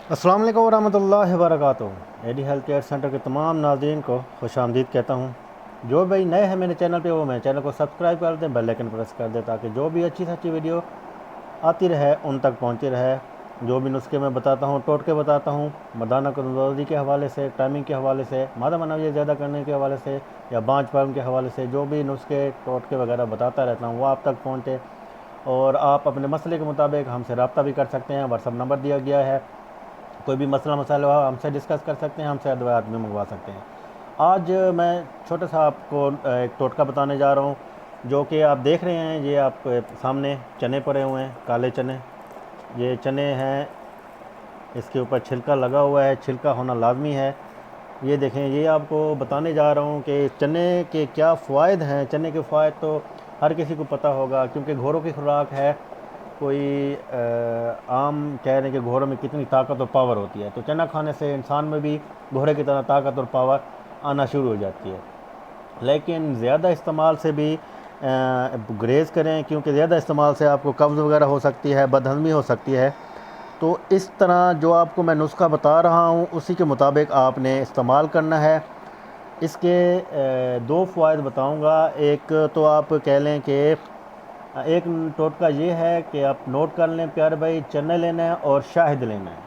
अस्सलाम वालेकुम वरहमतुल्लाहि वबरकातुहू। एडी हेल्थ केयर सेंटर के तमाम नाज़रीन को खुशामदीद कहता हूँ। जो भाई नए हैं मेरे चैनल पे वो मेरे चैनल को सब्सक्राइब कर दें, बेल आइकन प्रेस कर दें ताकि जो भी अच्छी से अच्छी वीडियो आती रहे उन तक पहुँची रहे। जो भी नुस्खे मैं बताता हूँ, टोटके बताता हूँ, मर्दाना कमज़ोरी के हवाले से, टाइमिंग के हवाले से, मादा मनविया ज़्यादा करने के हवाले से या बांझ पर्म के हवाले से, जो भी नुस्खे टोटके वगैरह बताता रहता हूँ वो आप तक पहुँचे। और आप अपने मसले के मुताबिक हमसे रब्ता भी कर सकते हैं। व्हाट्सअप नंबर दिया गया है। कोई भी मसला मसाला हो हमसे डिस्कस कर सकते हैं, हमसे अदवायात भी मंगवा सकते हैं। आज मैं छोटा सा आपको एक टोटका बताने जा रहा हूँ। जो कि आप देख रहे हैं, ये आप सामने चने पड़े हुए हैं, काले चने। ये चने हैं, इसके ऊपर छिलका लगा हुआ है, छिलका होना लाजमी है। ये देखें, ये आपको बताने जा रहा हूँ कि चने के क्या फ़वाइद हैं। चने के फ़वाइद तो हर किसी को पता होगा क्योंकि घोड़ों की खुराक है। कोई आम कह रहे हैं कि घोड़ों में कितनी ताकत और पावर होती है, तो चना खाने से इंसान में भी घोड़े की तरह ताकत और पावर आना शुरू हो जाती है। लेकिन ज़्यादा इस्तेमाल से भी गुरेज़ करें क्योंकि ज़्यादा इस्तेमाल से आपको कब्ज़ वगैरह हो सकती है, बदहज़मी हो सकती है। तो इस तरह जो आपको मैं नुस्खा बता रहा हूँ उसी के मुताबिक आपने इस्तेमाल करना है। इसके दो फ़वाइद बताऊँगा। एक तो आप कह लें कि एक टोटका ये है कि आप नोट कर लें प्यारे भाई, चने लेना है और शहद लेना है।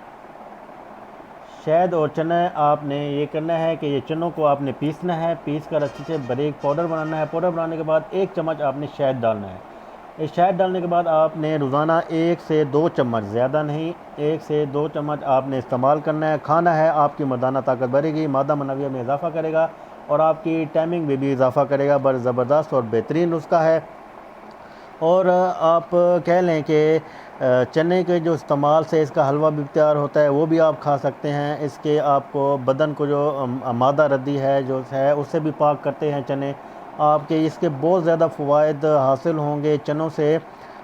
शहद और चना आपने ये करना है कि ये चनों को आपने पीसना है, पीस कर अच्छे से बारीक पाउडर बनाना है। पाउडर बनाने के बाद 1 चम्मच आपने शहद डालना है। इस शहद डालने के बाद आपने रोज़ाना 1 से 2 चम्मच, ज़्यादा नहीं, 1 से 2 चम्मच आपने इस्तेमाल करना है। खाना है, आपकी मर्दाना ताकत बढ़ेगी, मादा मनविया में इजाफ़ा करेगा और आपकी टाइमिंग में भी इजाफ़ा करेगा। बड़ा ज़बरदस्त और बेहतरीन नुस्खा है। और आप कह लें कि चने के जो इस्तेमाल से इसका हलवा भी तैयार होता है, वो भी आप खा सकते हैं। इसके आपको बदन को जो मादा रद्दी है जो है उससे भी पाक करते हैं चने। आपके इसके बहुत ज़्यादा फ़वाइद हासिल होंगे चनों से।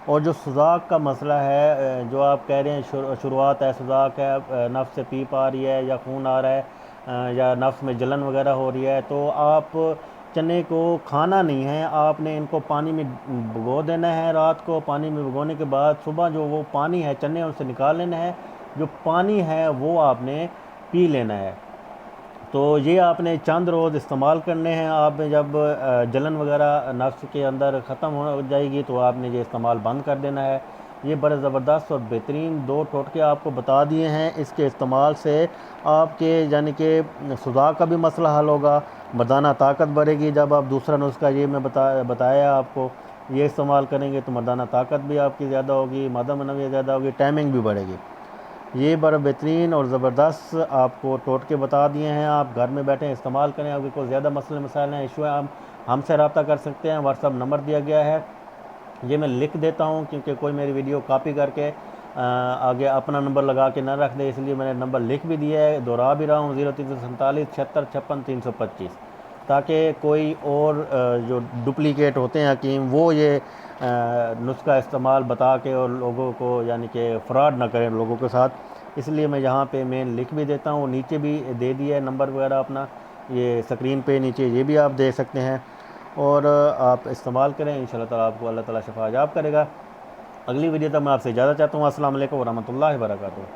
और जो सुजाक का मसला है, जो आप कह रहे हैं शुरुआत है, सुजाक है, नफ्स से पीप आ रही है या खून आ रहा है, या नफ्स में जलन वगैरह हो रही है, तो आप चने को खाना नहीं है, आपने इनको पानी में भिगो देना है। रात को पानी में भिगोने के बाद सुबह जो वो पानी है चने उनसे निकाल लेना है। जो पानी है वो आपने पी लेना है। तो ये आपने चंद रोज़ इस्तेमाल करने हैं। आप जब जलन वगैरह नफ्स के अंदर ख़त्म हो जाएगी तो आपने ये इस्तेमाल बंद कर देना है। ये बड़े ज़बरदस्त और बेहतरीन दो टोटके आपको बता दिए हैं। इसके इस्तेमाल से आपके यानी कि सुधार का भी मसला हल होगा, मर्दाना ताकत बढ़ेगी। जब आप दूसरा नुस्खा ये मैं बताया आपको, ये इस्तेमाल करेंगे तो मर्दाना ताकत भी आपकी ज़्यादा होगी, मादा मनविया ज़्यादा होगी, टाइमिंग भी बढ़ेगी। ये बड़ा बेहतरीन और ज़बरदस्त आपको टोटके बता दिए हैं। आप घर में बैठे इस्तेमाल करें। अगर कोई ज़्यादा मसले मसाइल हैं, इशू है, आप हमसे रब्ता कर सकते हैं। व्हाट्सअप नंबर दिया गया है, ये मैं लिख देता हूँ क्योंकि कोई मेरी वीडियो कॉपी करके आगे अपना नंबर लगा के ना रख दे, इसलिए मैंने नंबर लिख भी दिया है, दोहरा भी रहा हूँ, 0347 76 56 325, ताकि कोई और जो डुप्लीकेट होते हैं हकीम वो ये नुस्खा इस्तेमाल बता के और लोगों को यानी कि फ़्रॉड ना करें लोगों के साथ। इसलिए मैं यहाँ पे मेन लिख भी देता हूँ, नीचे भी दे दिया है नंबर वगैरह अपना, ये स्क्रीन पे नीचे ये भी आप दे सकते हैं। और आप इस्तेमाल करें, इंशाल्लाह ताला आपको अल्लाह ताला शफा याब करेगा। अगली वीडियो तक मैं आपसे इजाज़त चाहता हूँ। अस्सलाम वालेकुम वरहमतुल्लाहि वबरकातुहू।